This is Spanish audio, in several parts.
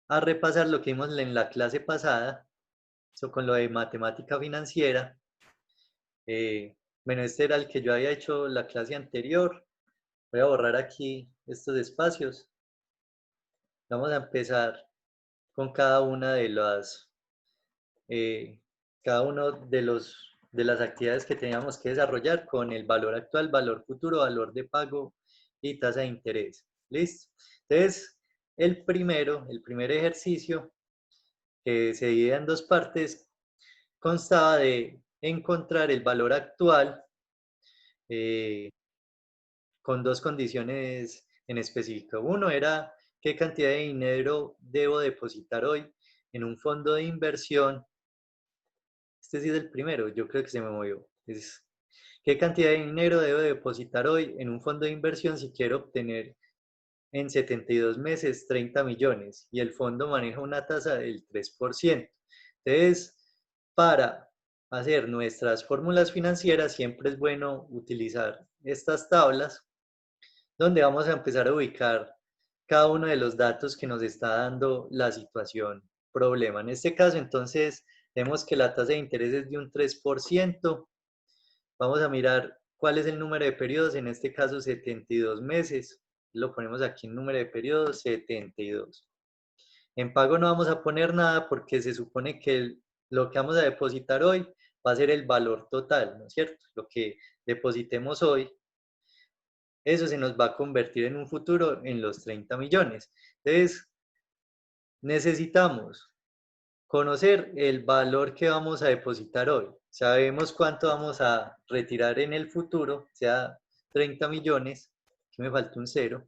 a repasar lo que vimos en la clase pasada, eso con lo de matemática financiera. Bueno, este era el que yo había hecho la clase anterior. Voy a borrar aquí estos espacios. Vamos a empezar con cada una de las, cada uno de las actividades que teníamos que desarrollar con el valor actual, valor futuro, valor de pago y tasa de interés. ¿Listo? Entonces, el primer ejercicio, que se divide en dos partes, constaba de encontrar el valor actual eh, con dos condiciones en específico. Uno era qué cantidad de dinero debo depositar hoy en un fondo de inversión. Este sí es el primero, yo creo que se me movió. Es, ¿qué cantidad de dinero debo depositar hoy en un fondo de inversión si quiero obtener en 72 meses 30 millones? Y el fondo maneja una tasa del 3%. Entonces, para hacer nuestras fórmulas financieras siempre es bueno utilizar estas tablas donde vamos a empezar a ubicar cada uno de los datos que nos está dando la situación problema. En este caso, entonces, vemos que la tasa de interés es de un 3%. Vamos a mirar cuál es el número de periodos, en este caso 72 meses. Lo ponemos aquí en número de periodos, 72. En pago no vamos a poner nada porque se supone que lo que vamos a depositar hoy va a ser el valor total, ¿no es cierto? Lo que depositemos hoy, eso se nos va a convertir en un futuro en los 30 millones. Entonces, necesitamos conocer el valor que vamos a depositar hoy. Sabemos cuánto vamos a retirar en el futuro, sea 30 millones, aquí me falta un cero.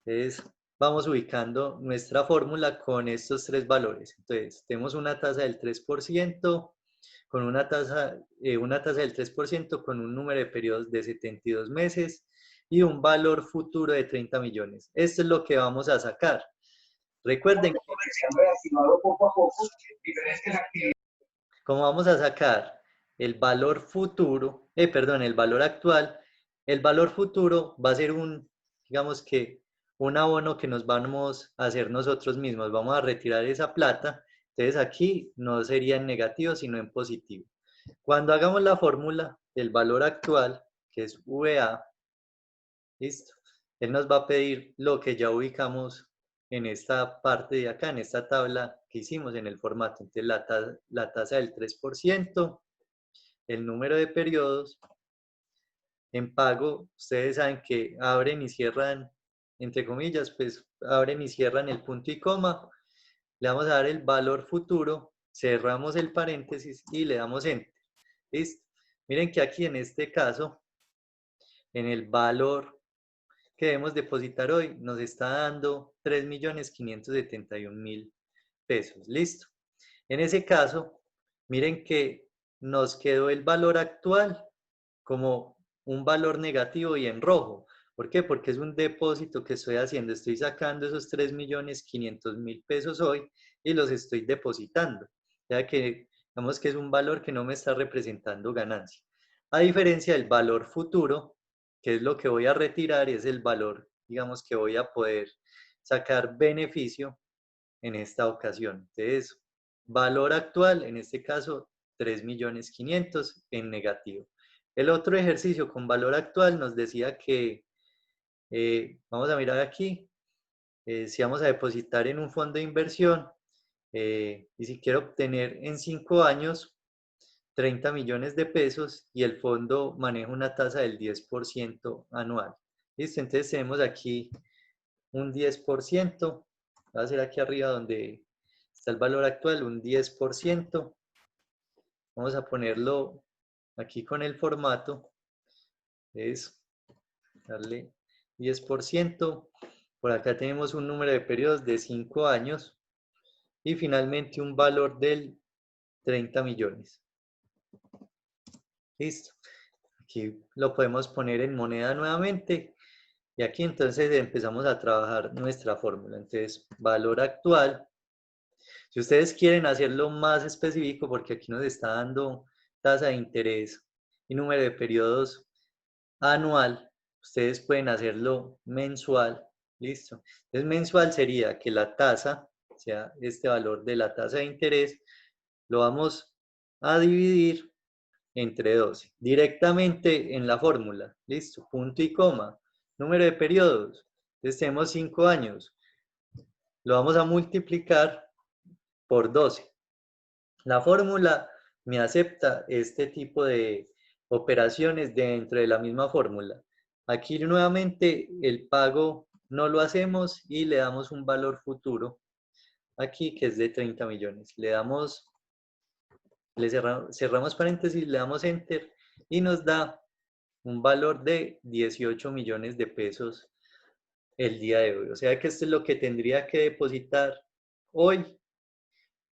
Entonces, vamos ubicando nuestra fórmula con estos tres valores. Entonces, tenemos una tasa del 3%, con una tasa del 3% con un número de periodos de 72 meses y un valor futuro de 30 millones. Esto es lo que vamos a sacar. Recuerden que como vamos a sacar el valor futuro, perdón, el valor actual, el valor futuro va a ser digamos que un abono que nos vamos a hacer nosotros mismos. Vamos a retirar esa plata. Entonces aquí no sería en negativo, sino en positivo. Cuando hagamos la fórmula del valor actual, que es VA, listo, él nos va a pedir lo que ya ubicamos en esta parte de acá, en esta tabla que hicimos en el formato. Entonces la tasa del 3%, el número de periodos. En pago, ustedes saben que abren y cierran, entre comillas, pues abren y cierran el punto y coma. Le vamos a dar el valor futuro, cerramos el paréntesis y le damos enter. ¿Listo? Miren que aquí en este caso, en el valor que debemos depositar hoy, nos está dando 3.571.000 pesos. ¿Listo? En ese caso, miren que nos quedó el valor actual como un valor negativo y en rojo. ¿Por qué? Porque es un depósito que estoy haciendo. Estoy sacando esos 3.500.000 pesos hoy y los estoy depositando. Ya que digamos que es un valor que no me está representando ganancia. A diferencia del valor futuro, que es lo que voy a retirar, y es el valor, digamos, que voy a poder sacar beneficio en esta ocasión. Entonces, valor actual, en este caso, 3.500.000 en negativo. El otro ejercicio con valor actual nos decía que, vamos a mirar aquí, si vamos a depositar en un fondo de inversión y si quiero obtener en 5 años 30 millones de pesos y el fondo maneja una tasa del 10% anual. ¿Listo? Entonces tenemos aquí un 10%. Va a ser aquí arriba donde está el valor actual, un 10%. Vamos a ponerlo aquí con el formato. Es darle 10%. Por acá tenemos un número de periodos de 5 años. Y finalmente un valor del 30 millones. Listo. Aquí lo podemos poner en moneda nuevamente. Y aquí entonces empezamos a trabajar nuestra fórmula. Entonces, valor actual. Si ustedes quieren hacerlo más específico, porque aquí nos está dando tasa de interés y número de periodos anual, ustedes pueden hacerlo mensual. Listo. Entonces, mensual sería que la tasa sea, este valor de la tasa de interés, lo vamos a dividir entre 12, directamente en la fórmula, listo, punto y coma, número de periodos, entonces tenemos 5 años, lo vamos a multiplicar por 12. La fórmula me acepta este tipo de operaciones dentro de la misma fórmula. Aquí nuevamente el pago no lo hacemos y le damos un valor futuro aquí que es de 30 millones. Cerramos paréntesis, le damos enter y nos da un valor de 18 millones de pesos el día de hoy. O sea que esto es lo que tendría que depositar hoy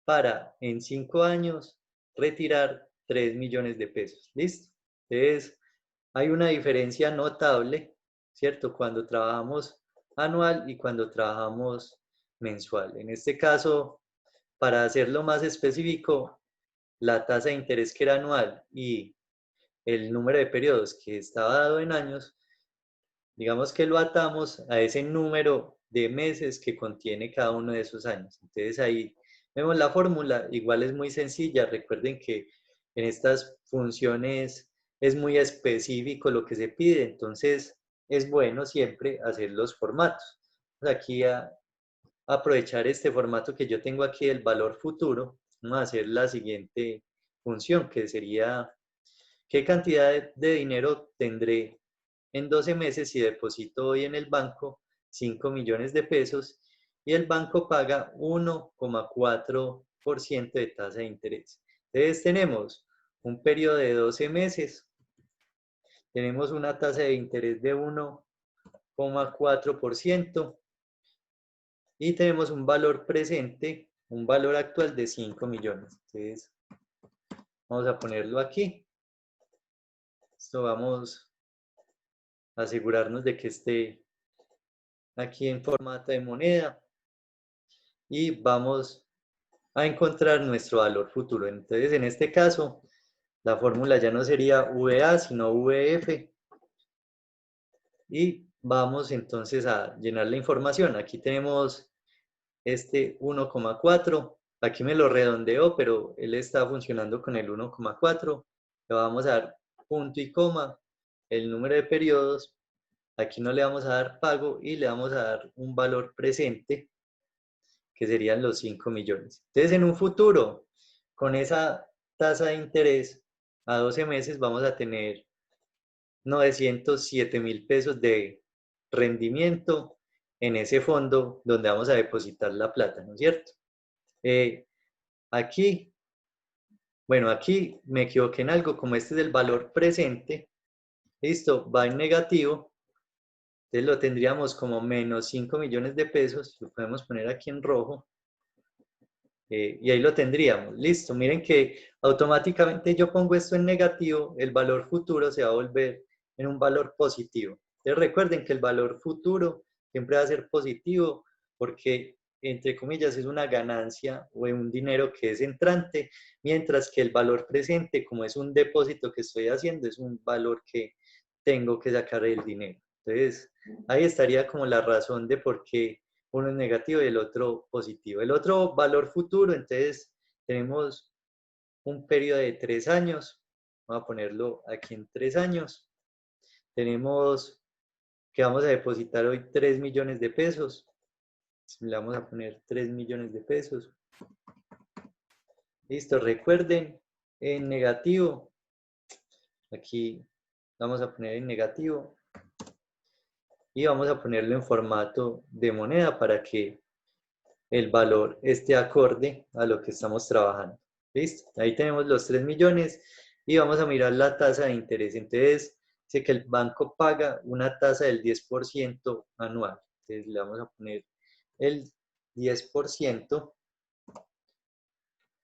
para en 5 años retirar 3 millones de pesos. ¿Listo? Entonces, hay una diferencia notable, ¿cierto? Cuando trabajamos anual y cuando trabajamos mensual. En este caso, para hacerlo más específico, la tasa de interés que era anual y el número de periodos que estaba dado en años, digamos que lo atamos a ese número de meses que contiene cada uno de esos años. Entonces ahí vemos la fórmula, igual es muy sencilla, recuerden que en estas funciones es muy específico lo que se pide, entonces es bueno siempre hacer los formatos. Aquí a aprovechar este formato que yo tengo aquí del valor futuro, vamos a hacer la siguiente función que sería ¿qué cantidad de dinero tendré en 12 meses si deposito hoy en el banco 5 millones de pesos y el banco paga 1,4% de tasa de interés? Entonces tenemos un periodo de 12 meses, tenemos una tasa de interés de 1,4% y tenemos un valor presente, un valor actual de 5 millones. Entonces vamos a ponerlo aquí. Esto vamos a asegurarnos de que esté aquí en formato de moneda y vamos a encontrar nuestro valor futuro. Entonces, en este caso, la fórmula ya no sería VA, sino VF. Y vamos entonces a llenar la información. Aquí tenemos este 1,4. Aquí me lo redondeó, pero él está funcionando con el 1,4. Le vamos a dar punto y coma, el número de periodos. Aquí no le vamos a dar pago y le vamos a dar un valor presente que serían los 5 millones. Entonces, en un futuro, con esa tasa de interés a 12 meses, vamos a tener 907.000 pesos de rendimiento en ese fondo donde vamos a depositar la plata, ¿no es cierto? Aquí, bueno, aquí me equivoqué en algo, como este es el valor presente, listo, va en negativo, entonces lo tendríamos como menos 5 millones de pesos, lo podemos poner aquí en rojo, y ahí lo tendríamos. Listo, miren que automáticamente yo pongo esto en negativo, el valor futuro se va a volver en un valor positivo. Entonces recuerden que el valor futuro siempre va a ser positivo porque, entre comillas, es una ganancia o un dinero que es entrante, mientras que el valor presente, como es un depósito que estoy haciendo, es un valor que tengo que sacar el dinero. Entonces, ahí estaría como la razón de por qué uno es negativo y el otro positivo. El otro valor futuro, entonces tenemos un periodo de 3 años, vamos a ponerlo aquí en 3 años, tenemos que vamos a depositar hoy 3 millones de pesos, le vamos a poner 3 millones de pesos, listo, recuerden en negativo, aquí vamos a poner en negativo y vamos a ponerlo en formato de moneda para que el valor esté acorde a lo que estamos trabajando. ¿Listo? Ahí tenemos los 3 millones y vamos a mirar la tasa de interés. Entonces, sé que el banco paga una tasa del 10% anual. Entonces, le vamos a poner el 10%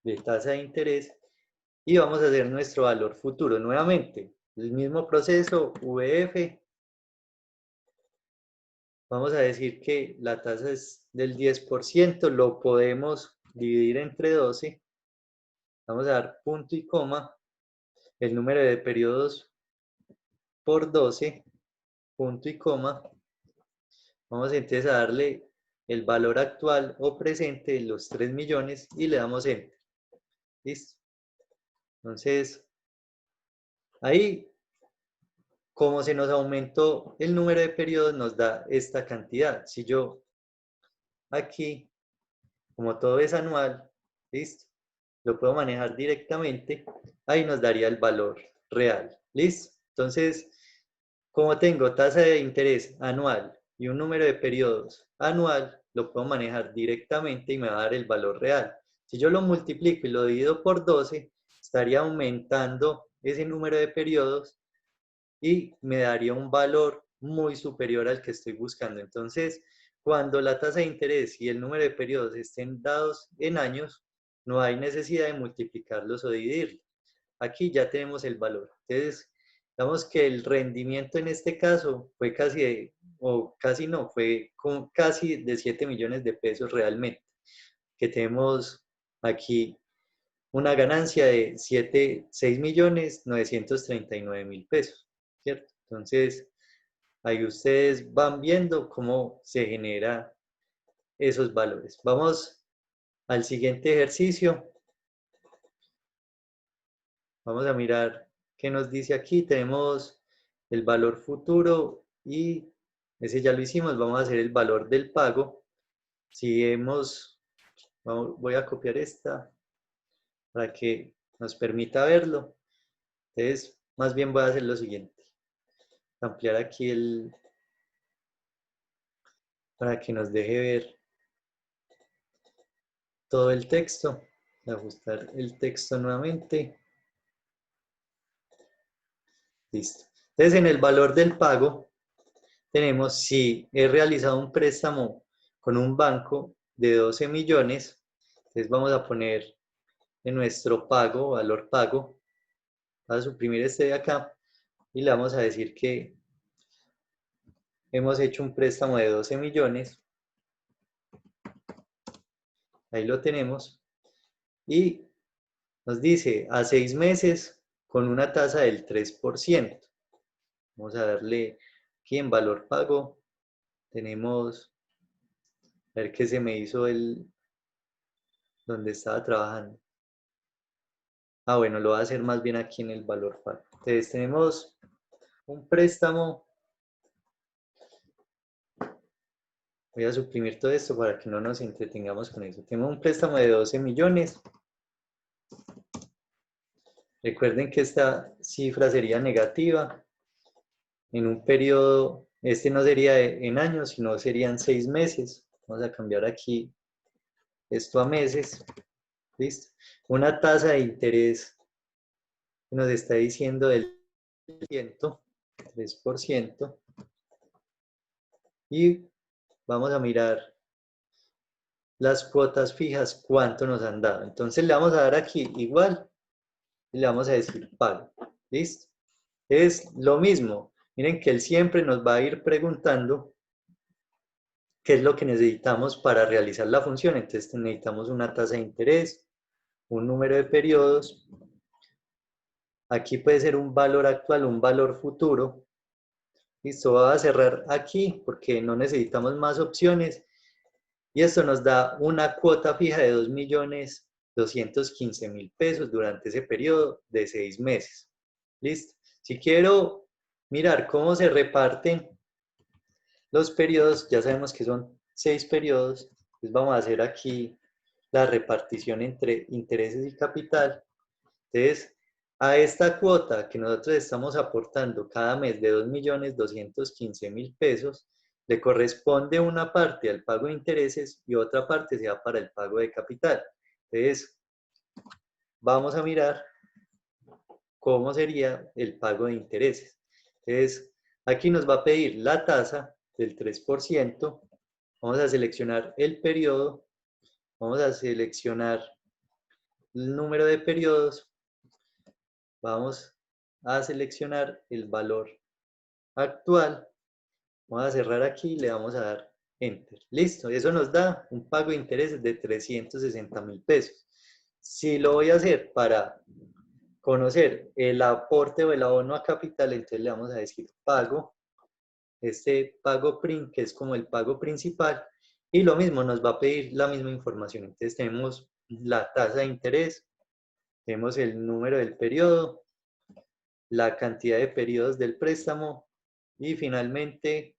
de tasa de interés y vamos a hacer nuestro valor futuro. Nuevamente, el mismo proceso, VF. Vamos a decir que la tasa es del 10%, lo podemos dividir entre 12. Vamos a dar punto y coma, el número de periodos por 12, punto y coma. Vamos entonces a darle el valor actual o presente, los 3 millones, y le damos Enter. ¿Listo? Entonces, ahí, como se nos aumentó el número de periodos, nos da esta cantidad. Si yo aquí, como todo es anual, ¿listo? Lo puedo manejar directamente, ahí nos daría el valor real. ¿Listo? Entonces, como tengo tasa de interés anual y un número de periodos anual, lo puedo manejar directamente y me va a dar el valor real. Si yo lo multiplico y lo divido por 12, estaría aumentando ese número de periodos y me daría un valor muy superior al que estoy buscando. Entonces, cuando la tasa de interés y el número de periodos estén dados en años, no hay necesidad de multiplicarlos o dividirlos. Aquí ya tenemos el valor. Entonces, digamos que el rendimiento en este caso fue casi o casi no, fue casi de 7 millones de pesos realmente, que tenemos aquí una ganancia de 6.939.000 pesos, ¿cierto? Entonces, ahí ustedes van viendo cómo se genera esos valores. Vamos al siguiente ejercicio. Vamos a mirar qué nos dice aquí. Tenemos el valor futuro y ese ya lo hicimos. Vamos a hacer el valor del pago. Si voy a copiar esta para que nos permita verlo. Entonces, más bien voy a hacer lo siguiente. Ampliar aquí para que nos deje ver todo el texto. Ajustar el texto nuevamente. Listo. Entonces, en el valor del pago, tenemos si he realizado un préstamo con un banco de 12 millones, entonces vamos a poner en nuestro pago, valor pago, a suprimir este de acá y le vamos a decir que hemos hecho un préstamo de 12 millones, ahí lo tenemos, y nos dice a 6 meses con una tasa del 3%. Vamos a darle aquí en valor pago, tenemos, a ver qué se me hizo donde estaba trabajando. Bueno, lo voy a hacer más bien aquí en el valor pago. Entonces tenemos un préstamo. Voy a suprimir todo esto para que no nos entretengamos con eso. Tenemos un préstamo de 12 millones. Recuerden que esta cifra sería negativa. En un periodo, este no sería en años, sino serían 6 meses. Vamos a cambiar aquí esto a meses. ¿Listo? Una tasa de interés que nos está diciendo del 3%. Y vamos a mirar las cuotas fijas, cuánto nos han dado. Entonces le vamos a dar aquí igual y le vamos a decir pago. ¿Listo? Es lo mismo. Miren que él siempre nos va a ir preguntando qué es lo que necesitamos para realizar la función. Entonces necesitamos una tasa de interés, un número de periodos. Aquí puede ser un valor actual, un valor futuro. Listo, voy a cerrar aquí porque no necesitamos más opciones. Y esto nos da una cuota fija de 2.215.000 pesos durante ese periodo de 6 meses. ¿Listo? Si quiero mirar cómo se reparten los periodos, ya sabemos que son 6 periodos, pues vamos a hacer aquí la repartición entre intereses y capital. Entonces, a esta cuota que nosotros estamos aportando cada mes de 2.215.000 pesos, le corresponde una parte al pago de intereses y otra parte se va para el pago de capital. Entonces, vamos a mirar cómo sería el pago de intereses. Entonces, aquí nos va a pedir la tasa del 3%. Vamos a seleccionar el periodo. Vamos a seleccionar el número de periodos. Vamos a seleccionar el valor actual. Vamos a cerrar aquí y le vamos a dar Enter. Listo, eso nos da un pago de intereses de 360.000 pesos. Si lo voy a hacer para conocer el aporte o el abono a capital, entonces le vamos a decir pago, este pago PRIN, que es como el pago principal, Y lo mismo, nos va a pedir la misma información. Entonces tenemos la tasa de interés, tenemos el número del periodo, la cantidad de periodos del préstamo y finalmente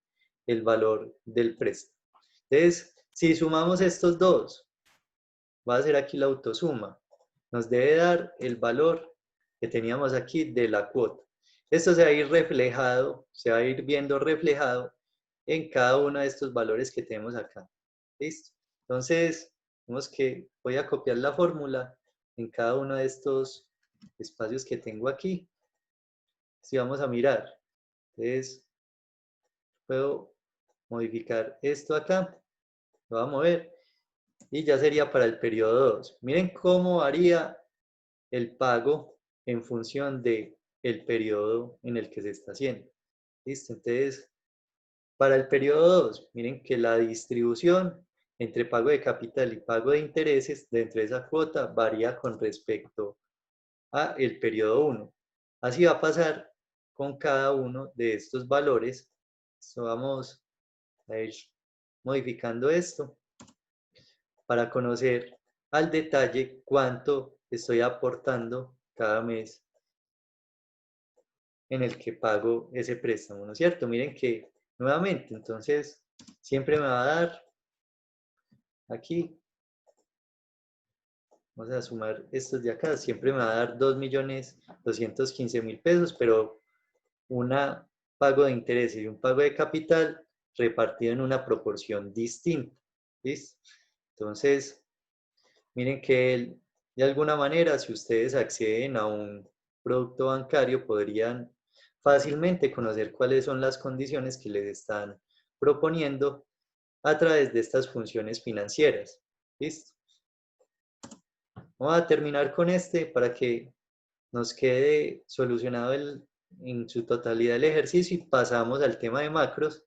el valor del préstamo. Entonces, si sumamos estos dos, va a ser aquí la autosuma. Nos debe dar el valor que teníamos aquí de la cuota. Esto se va a ir reflejado, se va a ir viendo reflejado en cada uno de estos valores que tenemos acá. ¿Listo? Entonces, vemos que voy a copiar la fórmula en cada uno de estos espacios que tengo aquí. Si vamos a mirar, entonces puedo modificar esto acá, lo voy a mover y ya sería para el periodo 2. Miren cómo varía el pago en función de el periodo en el que se está haciendo. ¿Listo? Entonces, para el periodo 2, miren que la distribución entre pago de capital y pago de intereses dentro de esa cuota varía con respecto a el periodo 1. Así va a pasar con cada uno de estos valores. So, vamos a ir modificando esto para conocer al detalle cuánto estoy aportando cada mes en el que pago ese préstamo, ¿no es cierto? Miren que nuevamente, entonces, siempre me va a dar aquí, vamos a sumar estos de acá, siempre me va a dar 2.215.000 pesos, pero una pago de intereses y un pago de capital repartido en una proporción distinta. ¿Listo? Entonces, miren que de alguna manera, si ustedes acceden a un producto bancario, podrían fácilmente conocer cuáles son las condiciones que les están proponiendo a través de estas funciones financieras. ¿Listo? Vamos a terminar con este para que nos quede solucionado en su totalidad el ejercicio y pasamos al tema de macros,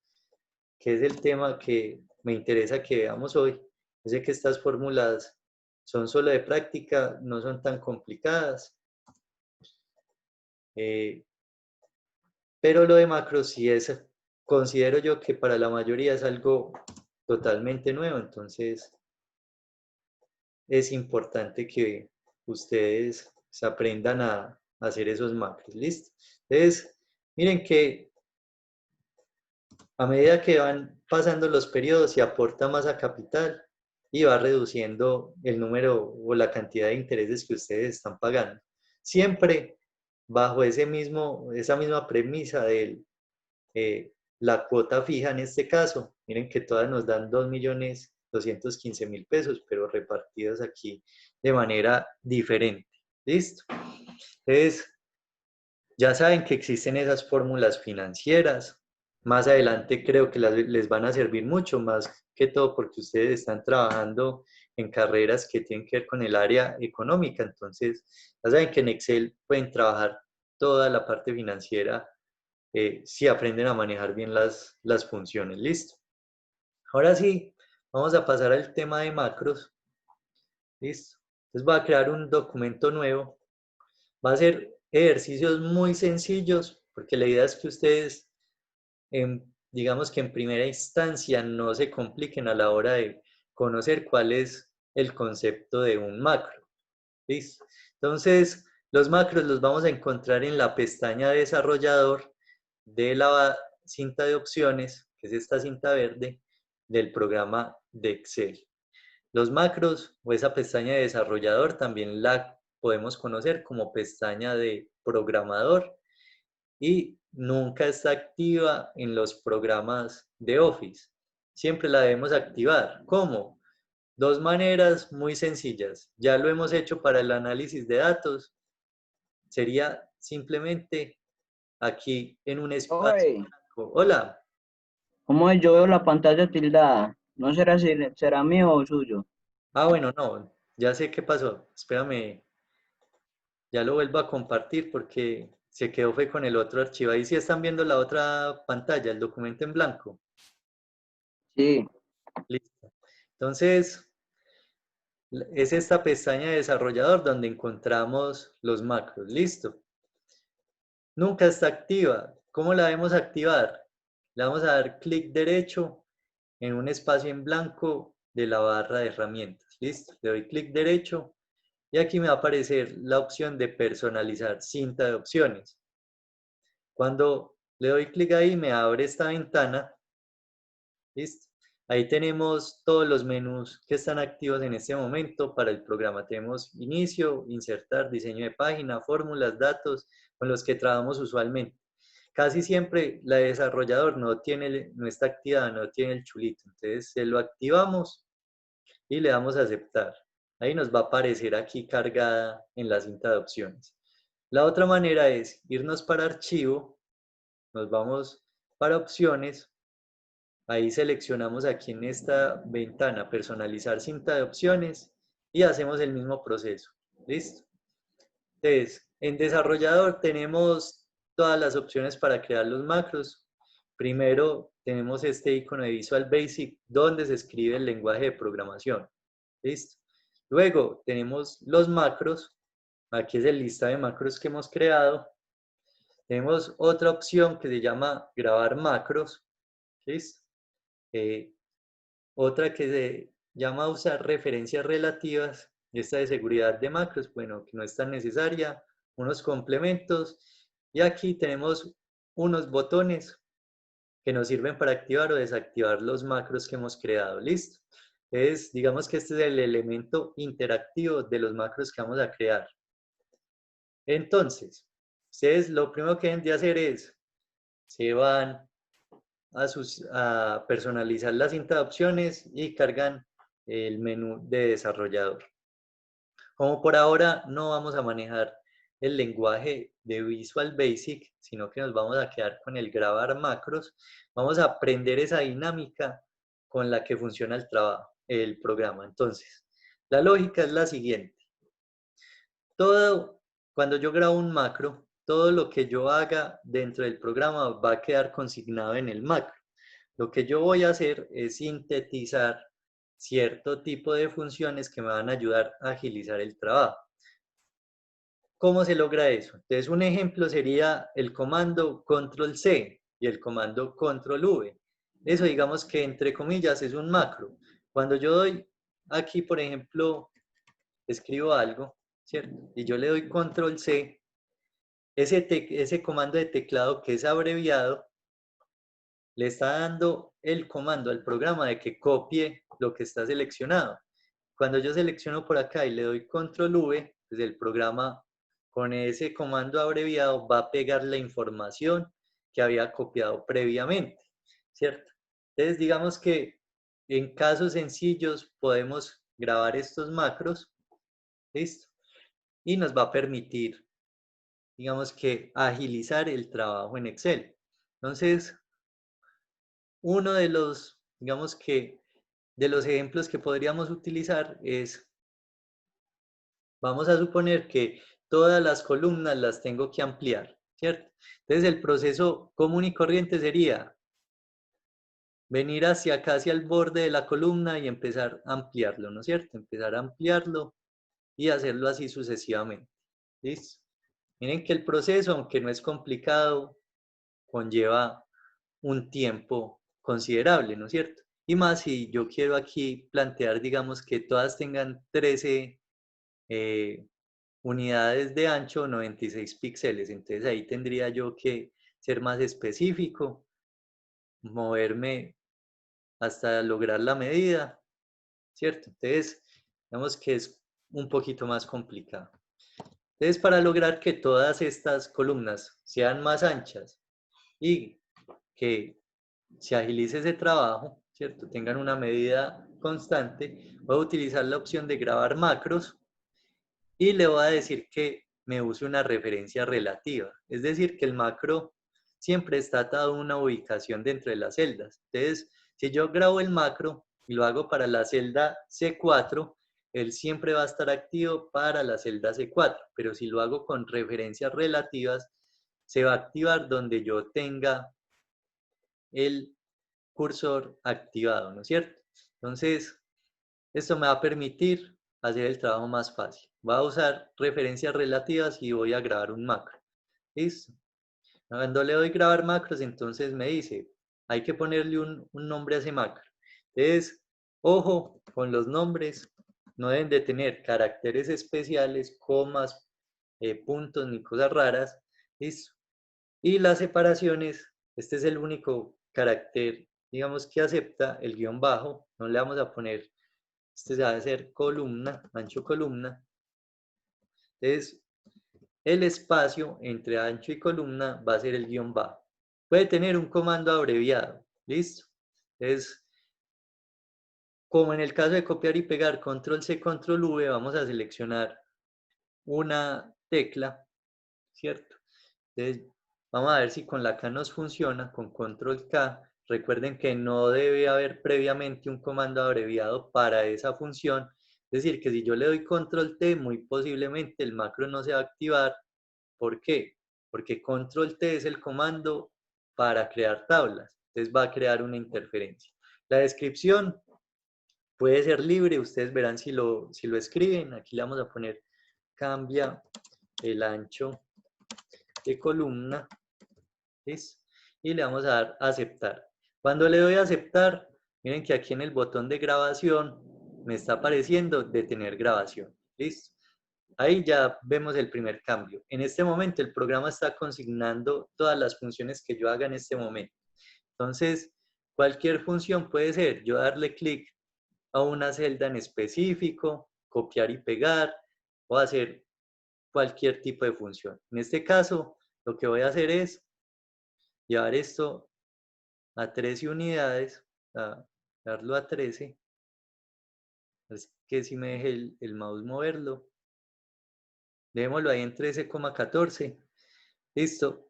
que es el tema que me interesa que veamos hoy. Yo sé que estas fórmulas son solo de práctica, no son tan complicadas, pero lo de macros sí es, considero yo que para la mayoría es algo totalmente nuevo, entonces es importante que ustedes se aprendan a hacer esos macros, ¿listo? Entonces, miren que a medida que van pasando los periodos se aporta más a capital y va reduciendo el número o la cantidad de intereses que ustedes están pagando. Siempre bajo esa misma premisa de la cuota fija en este caso. Miren que todas nos dan 2.215.000 pesos, pero repartidos aquí de manera diferente. ¿Listo? Entonces, ya saben que existen esas fórmulas financieras. Más adelante creo que les van a servir mucho, más que todo porque ustedes están trabajando en carreras que tienen que ver con el área económica. Entonces, ya saben que en Excel pueden trabajar toda la parte financiera si aprenden a manejar bien las funciones. Listo. Ahora sí, vamos a pasar al tema de macros. Listo. Entonces voy a crear un documento nuevo. Va a ser ejercicios muy sencillos, porque la idea es que ustedes, digamos que en primera instancia, no se compliquen a la hora de conocer cuál es el concepto de un macro. ¿Listo? Entonces, los macros los vamos a encontrar en la pestaña desarrollador de la cinta de opciones, que es esta cinta verde del programa de Excel. Los macros o esa pestaña de desarrollador también la podemos conocer como pestaña de programador y nunca está activa en los programas de Office. Siempre la debemos activar. ¿Cómo? Dos maneras muy sencillas. Ya lo hemos hecho para el análisis de datos. Sería simplemente aquí en un espacio Oye, blanco. Hola. ¿cómo es? Yo veo la pantalla tildada. ¿No será si será mío o suyo? Ah, bueno, no. Ya sé qué pasó. Espérame. Ya lo vuelvo a compartir porque se quedó fue con el otro archivo. Ahí sí están viendo la otra pantalla, el documento en blanco. Sí. Listo. Entonces, es esta pestaña de desarrollador donde encontramos los macros. Listo. Nunca está activa. ¿Cómo la debemos activar? Le vamos a dar clic derecho en un espacio en blanco de la barra de herramientas. Listo, le doy clic derecho y aquí me va a aparecer la opción de personalizar cinta de opciones. Cuando le doy clic ahí me abre esta ventana. Listo. Ahí tenemos todos los menús que están activos en este momento para el programa. Tenemos inicio, insertar, diseño de página, fórmulas, datos con los que trabajamos usualmente. Casi siempre la de desarrollador no está activada, no tiene el chulito. Entonces se lo activamos y le damos a aceptar. Ahí nos va a aparecer aquí cargada en la cinta de opciones. La otra manera es irnos para archivo, nos vamos para opciones. Ahí seleccionamos aquí en esta ventana personalizar cinta de opciones y hacemos el mismo proceso. ¿Listo? Entonces, en desarrollador tenemos todas las opciones para crear los macros. Primero tenemos este icono de Visual Basic donde se escribe el lenguaje de programación. ¿Listo? Luego tenemos los macros. Aquí es el listado de macros que hemos creado. Tenemos otra opción que se llama grabar macros. ¿Listo? Otra que se llama usar referencias relativas, esta de seguridad de macros, bueno, que no es tan necesaria, unos complementos, y aquí tenemos unos botones que nos sirven para activar o desactivar los macros que hemos creado. Listo. Entonces, digamos que este es el elemento interactivo de los macros que vamos a crear. Entonces, ustedes lo primero que deben de hacer es, se van a personalizar la cinta de opciones y cargan el menú de desarrollador. Como por ahora no vamos a manejar el lenguaje de Visual Basic, sino que nos vamos a quedar con el grabar macros, vamos a aprender esa dinámica con la que funciona el programa. Entonces, la lógica es la siguiente. Cuando yo grabo un macro, todo lo que yo haga dentro del programa va a quedar consignado en el macro. Lo que yo voy a hacer es sintetizar cierto tipo de funciones que me van a ayudar a agilizar el trabajo. ¿Cómo se logra eso? Entonces, un ejemplo sería el comando control C y el comando control V. Eso, digamos que entre comillas, es un macro. Cuando yo doy aquí, por ejemplo, escribo algo, ¿cierto? Y yo le doy control C, ese comando de teclado que es abreviado, le está dando el comando al programa de que copie lo que está seleccionado. Cuando yo selecciono por acá y le doy control V, pues el programa con ese comando abreviado va a pegar la información que había copiado previamente, ¿cierto? Entonces, digamos que en casos sencillos podemos grabar estos macros, ¿listo? Y nos va a permitir, digamos que, agilizar el trabajo en Excel. Entonces, uno de los, digamos que, de los ejemplos que podríamos utilizar es, vamos a suponer que todas las columnas las tengo que ampliar, ¿cierto? Entonces el proceso común y corriente sería venir hacia acá, hacia el borde de la columna y empezar a ampliarlo, ¿no es cierto? Empezar a ampliarlo y hacerlo así sucesivamente. ¿Listo? Miren que el proceso, aunque no es complicado, conlleva un tiempo considerable, ¿no es cierto? Y más si yo quiero aquí plantear, digamos, que todas tengan 13 unidades de ancho, 96 píxeles. Entonces ahí tendría yo que ser más específico, moverme hasta lograr la medida, ¿cierto? Entonces, digamos que es un poquito más complicado. Entonces, para lograr que todas estas columnas sean más anchas y que se agilice ese trabajo, ¿cierto? Tengan una medida constante, voy a utilizar la opción de grabar macros y le voy a decir que me use una referencia relativa. Es decir, que el macro siempre está atado a una ubicación dentro de las celdas. Entonces, si yo grabo el macro y lo hago para la celda C4, él siempre va a estar activo para la celda C4, pero si lo hago con referencias relativas, se va a activar donde yo tenga el cursor activado, ¿no es cierto? Entonces, esto me va a permitir hacer el trabajo más fácil. Voy a usar referencias relativas y voy a grabar un macro. ¿Listo? Cuando le doy grabar macros, entonces me dice, hay que ponerle un nombre a ese macro. Entonces, ojo con los nombres, no deben de tener caracteres especiales, comas, puntos ni cosas raras. ¿Listo? Y las separaciones, este es el único carácter, digamos, que acepta el guión bajo. No le vamos a poner, este se va a hacer columna, ancho columna. Entonces, el espacio entre ancho y columna va a ser el guión bajo. Puede tener un comando abreviado, ¿listo? Entonces, como en el caso de copiar y pegar, control C, control V, vamos a seleccionar una tecla, ¿cierto? Entonces, vamos a ver si con la K nos funciona, con control K. Recuerden que no debe haber previamente un comando abreviado para esa función. Es decir, que si yo le doy control T, muy posiblemente el macro no se va a activar. ¿Por qué? Porque control T es el comando para crear tablas. Entonces va a crear una interferencia. La descripción puede ser libre. Ustedes verán si lo escriben. Aquí le vamos a poner cambia el ancho de columna. ¿Listo? Y le vamos a dar a aceptar. Cuando le doy a aceptar, miren que aquí en el botón de grabación me está apareciendo detener grabación. ¿Listo? Ahí ya vemos el primer cambio. En este momento el programa está consignando todas las funciones que yo haga en este momento. Entonces, cualquier función puede ser yo darle clic a una celda en específico, copiar y pegar, o hacer cualquier tipo de función. En este caso, lo que voy a hacer es llevar esto a 13 unidades, a darlo a 13. Es que si me deje el mouse moverlo. Dejémoslo ahí en 13,14. Listo.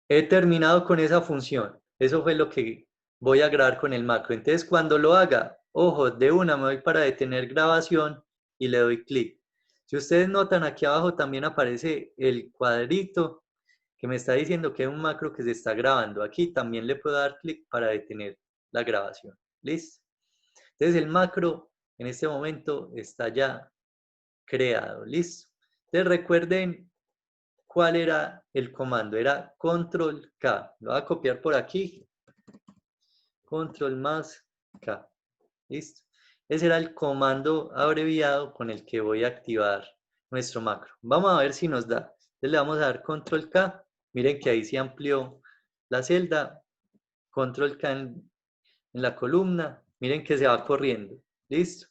He terminado con esa función. Eso fue lo que voy a grabar con el macro. Entonces, cuando lo haga, ojo, de una me voy para detener grabación y le doy clic. Si ustedes notan, aquí abajo también aparece el cuadrito que me está diciendo que es un macro que se está grabando. Aquí también le puedo dar clic para detener la grabación. ¿Listo? Entonces, el macro en este momento está ya creado. ¿Listo? Entonces, recuerden cuál era el comando. Era control K. Lo voy a copiar por aquí. Control más K. ¿Listo? Ese era el comando abreviado con el que voy a activar nuestro macro. Vamos a ver si nos da. Entonces le vamos a dar control K. Miren que ahí se amplió la celda. Control K en la columna. Miren que se va corriendo. ¿Listo?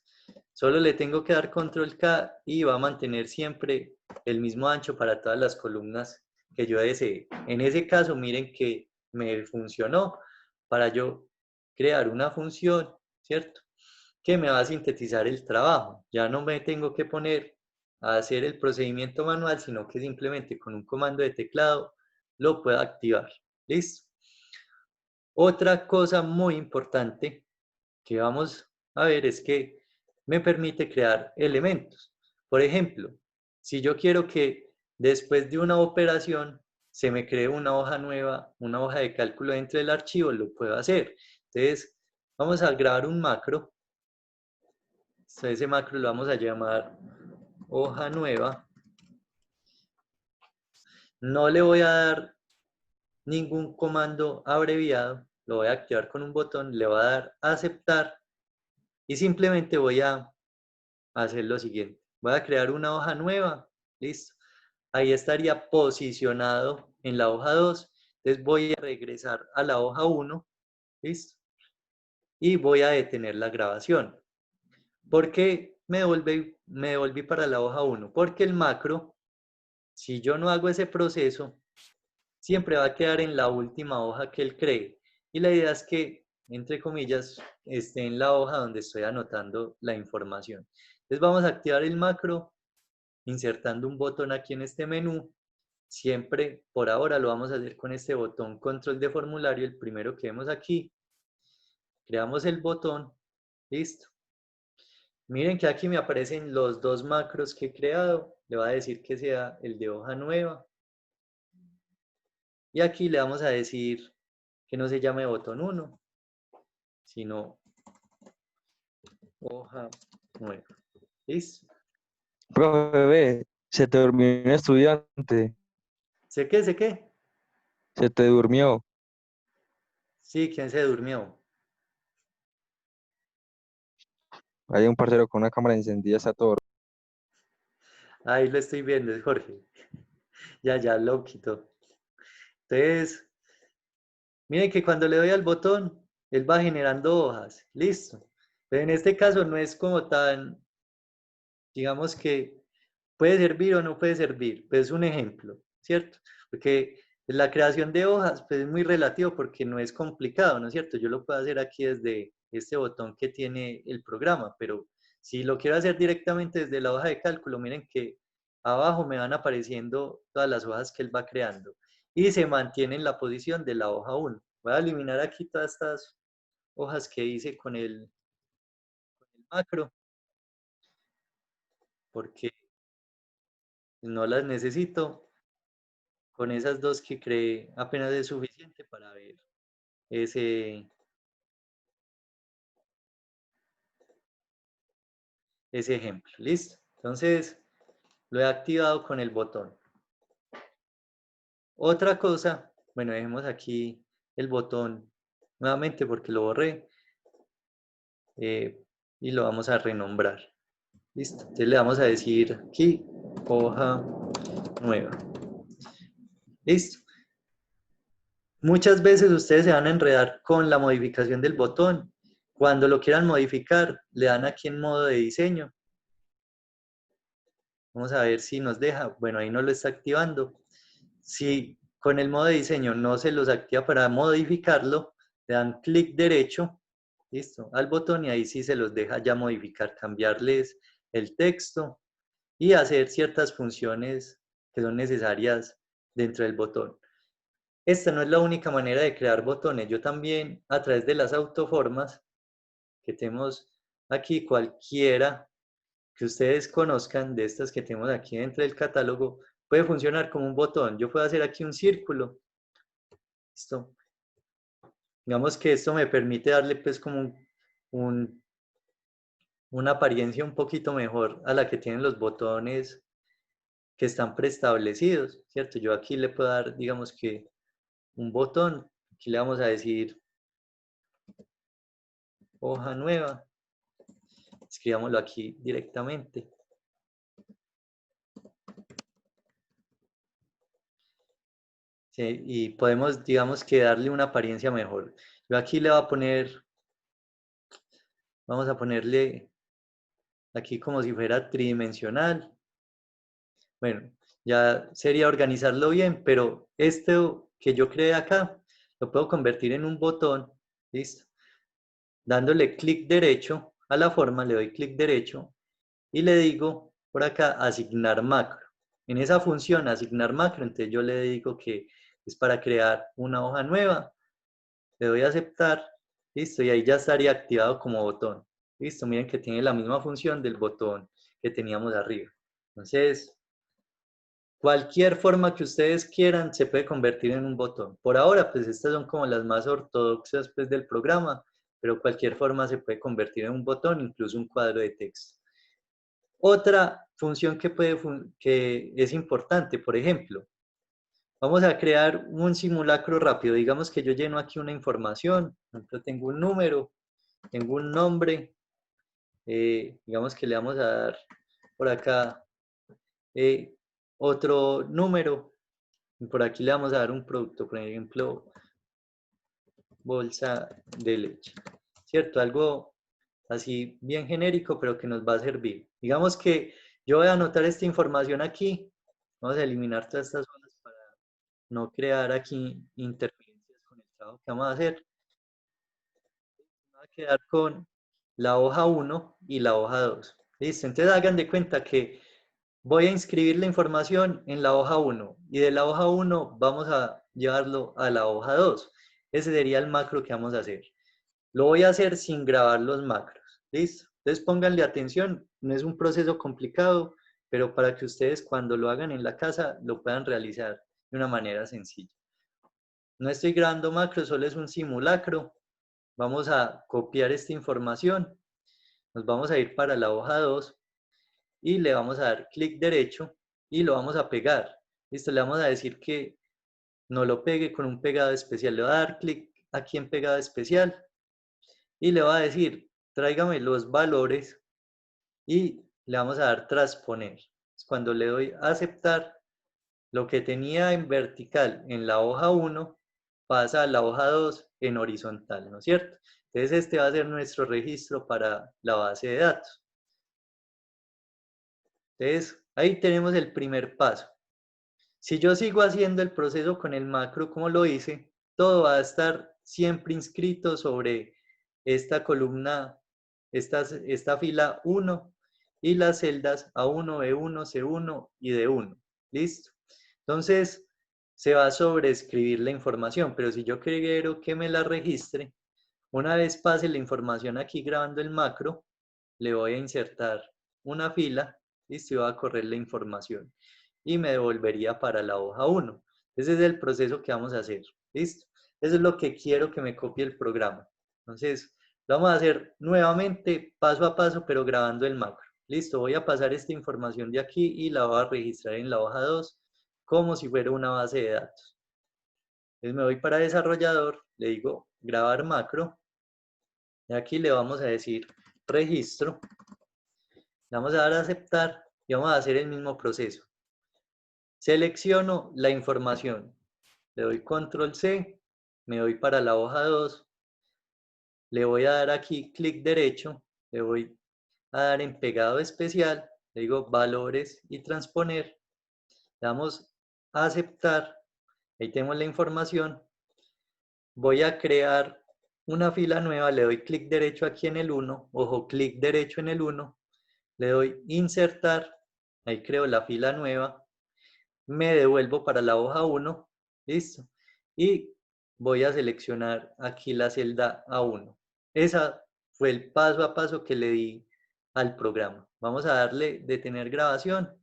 Solo le tengo que dar control K y va a mantener siempre el mismo ancho para todas las columnas que yo desee. En ese caso, miren que me funcionó para yo crear una función, ¿cierto? Que me va a sintetizar el trabajo. Ya no me tengo que poner a hacer el procedimiento manual, sino que simplemente con un comando de teclado lo puedo activar. ¿Listo? Otra cosa muy importante que vamos a ver es que me permite crear elementos. Por ejemplo, si yo quiero que después de una operación se me cree una hoja nueva, una hoja de cálculo dentro del archivo, lo puedo hacer. Entonces, vamos a grabar un macro. Ese macro lo vamos a llamar hoja nueva. No le voy a dar ningún comando abreviado, lo voy a activar con un botón, le voy a dar a aceptar y simplemente voy a hacer lo siguiente. Voy a crear una hoja nueva. Listo. Ahí estaría posicionado en la hoja 2. Entonces voy a regresar a la hoja 1. Listo. Y voy a detener la grabación. ¿Por qué me devolví para la hoja 1? Porque el macro, si yo no hago ese proceso, siempre va a quedar en la última hoja que él cree. Y la idea es que, entre comillas, esté en la hoja donde estoy anotando la información. Entonces vamos a activar el macro insertando un botón aquí en este menú. Siempre, por ahora, lo vamos a hacer con este botón control de formulario, el primero que vemos aquí. Creamos el botón. Listo. Miren que aquí me aparecen los dos macros que he creado. Le voy a decir que sea el de hoja nueva. Y aquí le vamos a decir que no se llame botón 1, sino hoja nueva. ¿Listo? Profe, ve, se te durmió un estudiante, ¿Sé qué? ¿Sé qué? se te durmió. Sí, ¿quién se durmió? Hay un parcero con una cámara encendida, está todo. Ahí lo estoy viendo, es Jorge. Ya lo quitó. Entonces, miren que cuando le doy al botón, él va generando hojas. Listo. Pero en este caso no es como tan, digamos que puede servir o no puede servir. Pues es un ejemplo, ¿cierto? Porque la creación de hojas pues es muy relativo porque no es complicado, ¿no es cierto? Yo lo puedo hacer aquí desde este botón que tiene el programa, pero si lo quiero hacer directamente desde la hoja de cálculo, miren que abajo me van apareciendo todas las hojas que él va creando y se mantiene en la posición de la hoja 1. Voy a eliminar aquí todas estas hojas que hice con el macro porque no las necesito. Con esas dos que creé apenas es suficiente para ver ese, ese ejemplo. ¿Listo? Entonces, lo he activado con el botón. Otra cosa, bueno, dejemos aquí el botón nuevamente porque lo borré y lo vamos a renombrar. ¿Listo? Entonces le vamos a decir aquí, hoja nueva. ¿Listo? Muchas veces ustedes se van a enredar con la modificación del botón. Cuando lo quieran modificar, le dan aquí en modo de diseño. Vamos a ver si nos deja. Bueno, ahí no lo está activando. Si con el modo de diseño no se los activa para modificarlo, le dan clic derecho, listo, al botón y ahí sí se los deja ya modificar, cambiarles el texto y hacer ciertas funciones que son necesarias dentro del botón. Esta no es la única manera de crear botones. Yo también, a través de las autoformas que tenemos aquí, cualquiera que ustedes conozcan de estas que tenemos aquí dentro del catálogo, puede funcionar como un botón. Yo puedo hacer aquí un círculo. Listo. Digamos que esto me permite darle pues como una apariencia un poquito mejor a la que tienen los botones que están preestablecidos, ¿cierto? Yo aquí le puedo dar, digamos que un botón, aquí le vamos a decir hoja nueva, escribámoslo aquí directamente. Sí, y podemos, digamos que darle una apariencia mejor. Yo aquí le voy a poner, vamos a ponerle aquí como si fuera tridimensional. Bueno, ya sería organizarlo bien, pero esto que yo creé acá, lo puedo convertir en un botón, ¿listo? Dándole clic derecho a la forma, le doy clic derecho y le digo por acá asignar macro. En esa función asignar macro, entonces yo le digo que es para crear una hoja nueva, le doy a aceptar, listo, y ahí ya estaría activado como botón. Listo, miren que tiene la misma función del botón que teníamos arriba. Entonces, cualquier forma que ustedes quieran se puede convertir en un botón. Por ahora, pues estas son como las más ortodoxas pues, del programa, pero cualquier forma se puede convertir en un botón, incluso un cuadro de texto. Otra función que es importante, por ejemplo, vamos a crear un simulacro rápido. Digamos que yo lleno aquí una información, por ejemplo, tengo un número, tengo un nombre, digamos que le vamos a dar por acá otro número, y por aquí le vamos a dar un producto, por ejemplo, bolsa de leche, ¿cierto? Algo así bien genérico, pero que nos va a servir. Digamos que yo voy a anotar esta información aquí, vamos a eliminar todas estas hojas para no crear aquí interferencias con el trabajo que vamos a hacer. Va a quedar con la hoja 1 y la hoja 2. Listo, entonces hagan de cuenta que voy a inscribir la información en la hoja 1 y de la hoja 1 vamos a llevarlo a la hoja 2. Ese sería el macro que vamos a hacer. Lo voy a hacer sin grabar los macros. ¿Listo? Entonces pónganle atención, no es un proceso complicado, pero para que ustedes cuando lo hagan en la casa lo puedan realizar de una manera sencilla. No estoy grabando macros, solo es un simulacro. Vamos a copiar esta información, nos vamos a ir para la hoja 2 y le vamos a dar clic derecho y lo vamos a pegar. Listo, le vamos a decir que no lo pegue con un pegado especial. Le voy a dar clic aquí en pegado especial y le voy a decir tráigame los valores y le vamos a dar transponer. Cuando le doy a aceptar, lo que tenía en vertical en la hoja 1 pasa a la hoja 2 en horizontal, ¿no es cierto? Entonces este va a ser nuestro registro para la base de datos. Entonces ahí tenemos el primer paso. Si yo sigo haciendo el proceso con el macro como lo hice, todo va a estar siempre inscrito sobre esta columna, esta fila 1 y las celdas A1, B1, C1 y D1. ¿Listo? Entonces, se va a sobreescribir la información, pero si yo quiero que me la registre, una vez pase la información aquí grabando el macro, le voy a insertar una fila, ¿listo? Y va a correr la información y me devolvería para la hoja 1. Ese es el proceso que vamos a hacer, ¿listo? Eso es lo que quiero que me copie el programa. Entonces, lo vamos a hacer nuevamente paso a paso, pero grabando el macro. Listo, voy a pasar esta información de aquí y la voy a registrar en la hoja 2 como si fuera una base de datos. Entonces me voy para desarrollador, le digo grabar macro, y aquí le vamos a decir registro, le vamos a dar a aceptar y vamos a hacer el mismo proceso. Selecciono la información, le doy control C, me voy para la hoja 2, le voy a dar aquí clic derecho, le voy a dar en pegado especial, le digo valores y transponer, le damos a aceptar, ahí tenemos la información, voy a crear una fila nueva, le doy clic derecho aquí en el 1, ojo, clic derecho en el 1, le doy insertar, ahí creo la fila nueva, me devuelvo para la hoja 1, listo, y voy a seleccionar aquí la celda A1. Esa fue el paso a paso que le di al programa. Vamos a darle detener grabación.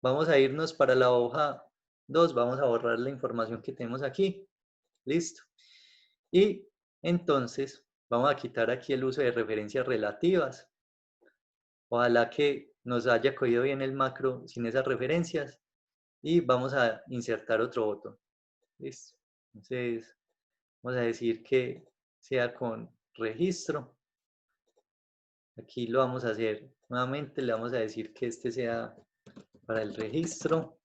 Vamos a irnos para la hoja 2, vamos a borrar la información que tenemos aquí. Listo. Y entonces vamos a quitar aquí el uso de referencias relativas. Ojalá que nos haya cogido bien el macro sin esas referencias. Y vamos a insertar otro botón. Listo. Entonces, vamos a decir que sea con registro. Aquí lo vamos a hacer nuevamente. Le vamos a decir que este sea para el registro.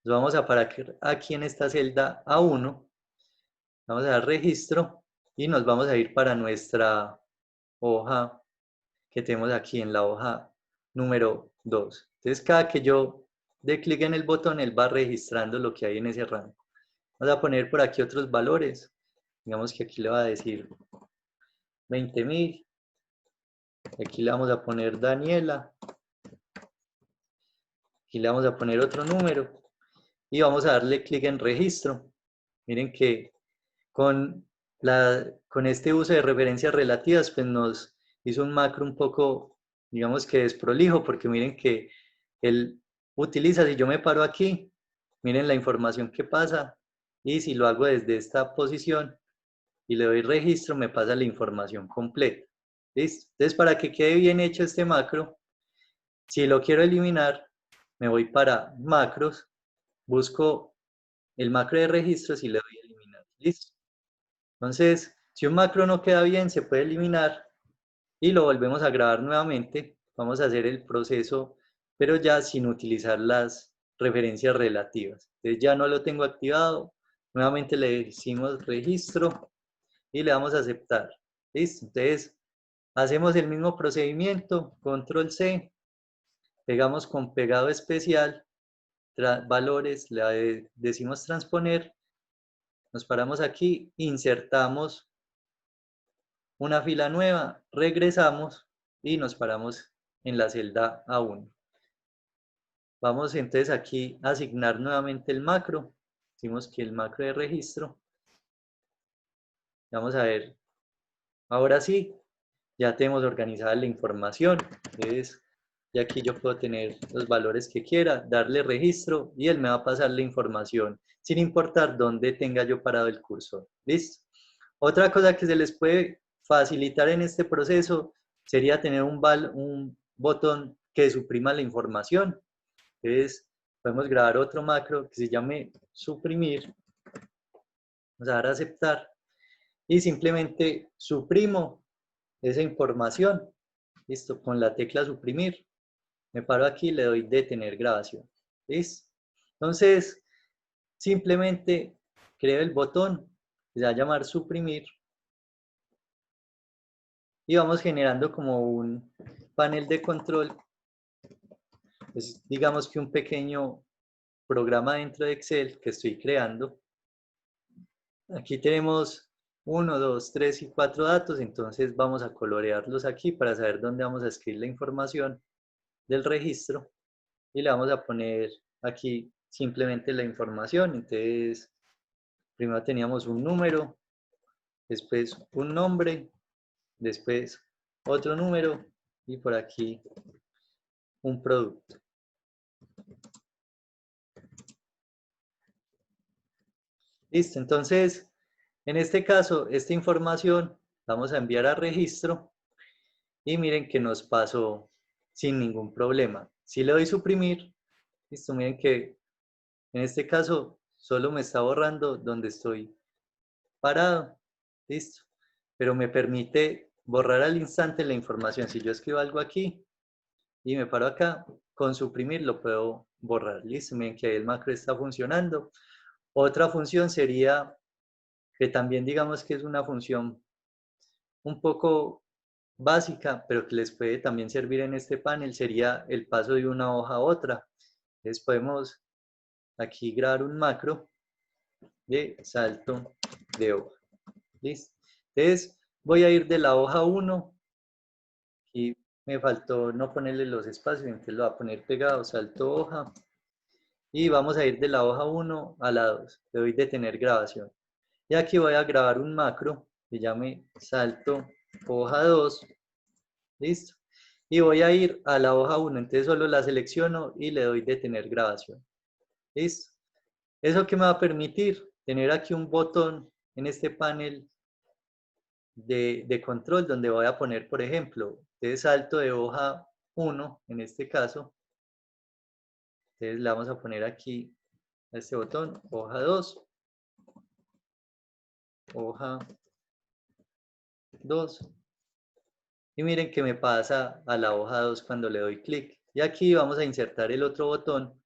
Nos vamos a parar aquí en esta celda A1. Vamos a dar registro y nos vamos a ir para nuestra hoja que tenemos aquí en la hoja número 2. Entonces, cada que yo dé clic en el botón, él va registrando lo que hay en ese rango. Vamos a poner por aquí otros valores. Digamos que aquí le va a decir 20.000. Aquí le vamos a poner Daniela. Aquí le vamos a poner otro número. Y vamos a darle clic en registro. Miren que con este uso de referencias relativas, pues nos hizo un macro un poco, digamos que desprolijo, porque miren que él utiliza, si yo me paro aquí, miren la información que pasa, y si lo hago desde esta posición y le doy registro, me pasa la información completa. ¿Listo? Entonces, para que quede bien hecho este macro, si lo quiero eliminar, me voy para macros, busco el macro de registros y le doy a eliminar. ¿Listo? Entonces, si un macro no queda bien, se puede eliminar y lo volvemos a grabar nuevamente. Vamos a hacer el proceso, pero ya sin utilizar las referencias relativas. Entonces ya no lo tengo activado. Nuevamente le decimos registro y le damos a aceptar. ¿Listo? Entonces, hacemos el mismo procedimiento, control C, pegamos con pegado especial, valores, le decimos transponer, nos paramos aquí, insertamos una fila nueva, regresamos y nos paramos en la celda A1. Vamos entonces aquí a asignar nuevamente el macro. Decimos que el macro de registro. Vamos a ver. Ahora sí, ya tenemos organizada la información. Entonces, ya aquí yo puedo tener los valores que quiera, darle registro y él me va a pasar la información sin importar dónde tenga yo parado el cursor. ¿Listo? Otra cosa que se les puede facilitar en este proceso sería tener un botón que suprima la información. Entonces, podemos grabar otro macro que se llame suprimir. Vamos a dar a aceptar. y simplemente suprimo esa información, listo, con la tecla suprimir, me paro aquí y le doy detener grabación, ¿listo? Entonces, simplemente creo el botón, que se va a llamar suprimir, y vamos generando como un panel de control. Es, digamos que un pequeño programa dentro de Excel que estoy creando. Aquí tenemos 1, 2, 3 y 4 datos, entonces vamos a colorearlos aquí para saber dónde vamos a escribir la información del registro, y le vamos a poner aquí simplemente la información. Entonces, primero teníamos un número, después un nombre, después otro número y por aquí un producto. Listo, entonces, en este caso, esta información la vamos a enviar a registro y miren que nos pasó sin ningún problema. Si le doy suprimir, listo, miren que en este caso solo me está borrando donde estoy parado, listo, pero me permite borrar al instante la información. Si yo escribo algo aquí y me paro acá, con suprimir lo puedo borrar, listo, miren que ahí el macro está funcionando. Otra función sería, que también digamos que es una función un poco básica, pero que les puede también servir en este panel, sería el paso de una hoja a otra. Entonces podemos aquí grabar un macro de salto de hoja. ¿Listo? Entonces voy a ir de la hoja 1 y me faltó no ponerle los espacios, entonces lo voy a poner pegado, salto hoja, y vamos a ir de la hoja 1 a la 2. Le doy detener grabación. Y aquí voy a grabar un macro que llame salto hoja 2. ¿Listo? Y voy a ir a la hoja 1, entonces solo la selecciono y le doy detener grabación. ¿Listo? ¿Eso qué me va a permitir? Tener aquí un botón en este panel de control donde voy a poner, por ejemplo, de salto de hoja 1, en este caso. Entonces le vamos a poner aquí a este botón, hoja 2, hoja 2. Y miren que me pasa a la hoja 2 cuando le doy clic. Y aquí vamos a insertar el otro botón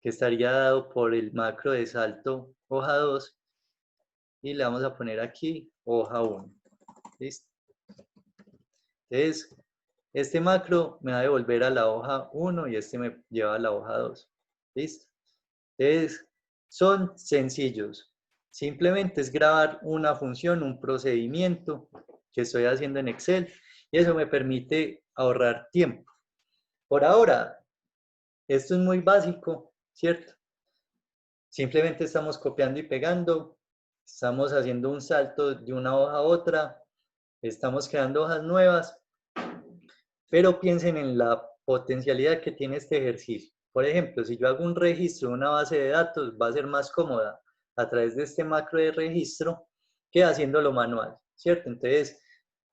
que estaría dado por el macro de salto hoja 2 y le vamos a poner aquí hoja 1. ¿Listo? Entonces, este macro me va a devolver a la hoja 1 y este me lleva a la hoja 2. ¿Listo? Entonces, son sencillos. Simplemente es grabar una función, un procedimiento que estoy haciendo en Excel, y eso me permite ahorrar tiempo. Por ahora, esto es muy básico, ¿cierto? Simplemente estamos copiando y pegando, estamos haciendo un salto de una hoja a otra, estamos creando hojas nuevas, pero piensen en la potencialidad que tiene este ejercicio. Por ejemplo, si yo hago un registro de una base de datos, va a ser más cómoda a través de este macro de registro que haciéndolo manual, ¿cierto? Entonces,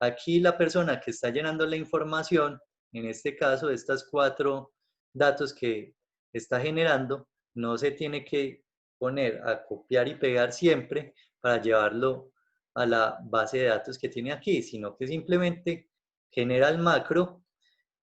aquí la persona que está llenando la información, en este caso, estas 4 datos que está generando, no se tiene que poner a copiar y pegar siempre para llevarlo a la base de datos que tiene aquí, sino que simplemente genera el macro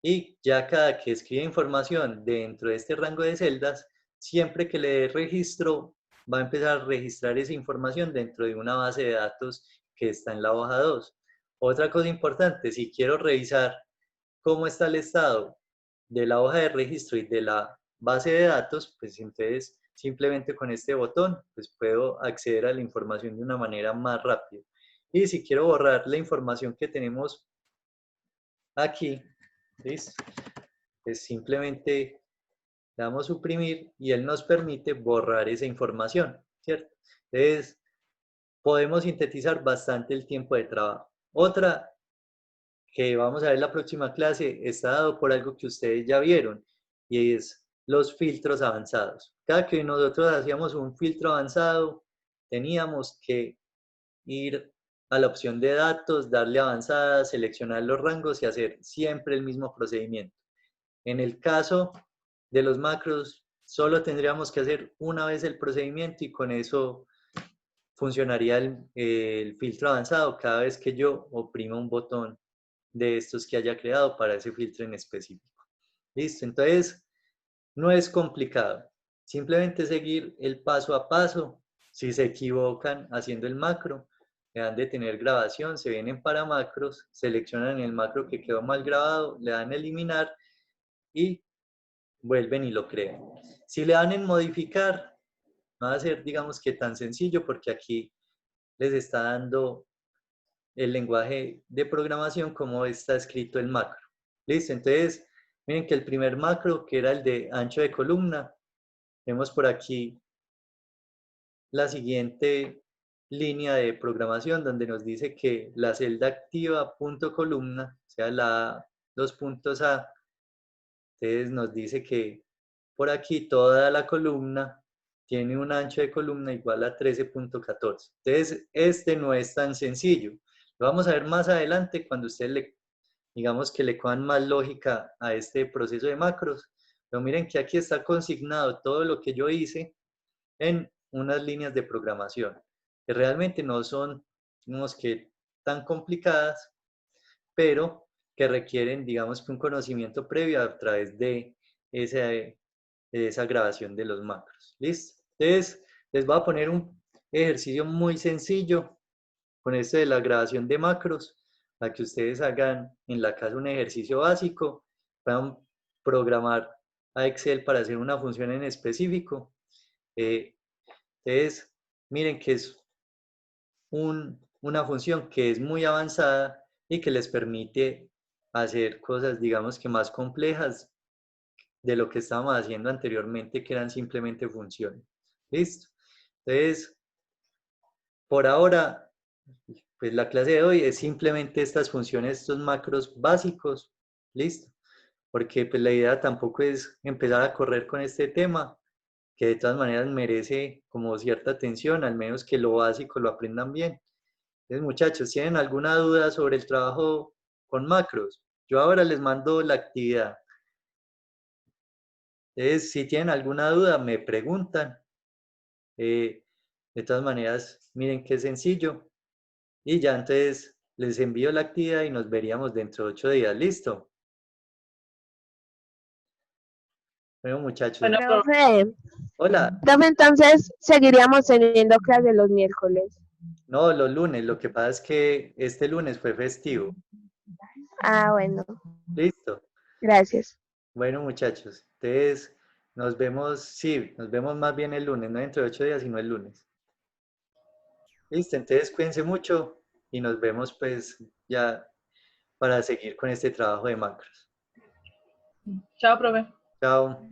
y ya cada que escribe información dentro de este rango de celdas, siempre que le dé registro, va a empezar a registrar esa información dentro de una base de datos que está en la hoja 2. Otra cosa importante, si quiero revisar cómo está el estado de la hoja de registro y de la base de datos, pues entonces simplemente con este botón pues puedo acceder a la información de una manera más rápida. Y si quiero borrar la información que tenemos aquí, ¿listo? Pues simplemente le damos suprimir y él nos permite borrar esa información, ¿cierto? Entonces, podemos sintetizar bastante el tiempo de trabajo. Otra que vamos a ver la próxima clase está dado por algo que ustedes ya vieron, y es los filtros avanzados. Cada que nosotros hacíamos un filtro avanzado, teníamos que ir a la opción de datos, darle avanzada, seleccionar los rangos y hacer siempre el mismo procedimiento. En el caso de los macros, solo tendríamos que hacer una vez el procedimiento y con eso funcionaría el filtro avanzado cada vez que yo oprima un botón de estos que haya creado para ese filtro en específico. Listo, entonces no es complicado. Simplemente seguir el paso a paso. Si se equivocan haciendo el macro, le dan detener grabación, se vienen para macros, seleccionan el macro que quedó mal grabado, le dan eliminar y vuelven y lo crean. Si le dan en modificar, no va a ser, digamos que tan sencillo porque aquí les está dando el lenguaje de programación como está escrito el macro. Listo, entonces miren que el primer macro, que era el de ancho de columna, vemos por aquí la siguiente línea de programación donde nos dice que la celda activa punto columna, o sea, la 2 puntos A, entonces nos dice que por aquí toda la columna tiene un ancho de columna igual a 13.14. Entonces, este no es tan sencillo. Lo vamos a ver más adelante cuando ustedes digamos que le cojan más lógica a este proceso de macros. Pero miren que aquí está consignado todo lo que yo hice en unas líneas de programación, que realmente no son, digamos que, tan complicadas, pero que requieren, digamos que un conocimiento previo a través de esa grabación de los macros. ¿Listo? Entonces, les voy a poner un ejercicio muy sencillo con esto de la grabación de macros, para que ustedes hagan en la casa un ejercicio básico, puedan programar a Excel para hacer una función en específico. Entonces, miren que es una función que es muy avanzada y que les permite hacer cosas, digamos que más complejas de lo que estábamos haciendo anteriormente, que eran simplemente funciones. ¿Listo? Entonces, por ahora, pues la clase de hoy es simplemente estas funciones, estos macros básicos. ¿Listo? Porque pues la idea tampoco es empezar a correr con este tema, que de todas maneras merece como cierta atención, al menos que lo básico lo aprendan bien. Entonces, muchachos, ¿tienen alguna duda sobre el trabajo con macros? Yo ahora les mando la actividad. Entonces, si tienen alguna duda, me preguntan. De todas maneras, miren qué sencillo. Y ya entonces les envío la actividad y nos veríamos dentro de 8 días. ¿Listo? Bueno, muchachos. Bueno, profe, Hola. profe, entonces seguiríamos teniendo clase los miércoles. No, los lunes. Lo que pasa es que este lunes fue festivo. Ah, bueno, ¿Listo? gracias. Bueno, muchachos. Entonces, nos vemos, sí, nos vemos más bien el lunes, no dentro de 8 días, sino el lunes. Listo, entonces cuídense mucho y nos vemos pues ya para seguir con este trabajo de macros. Chao, profe. Chao.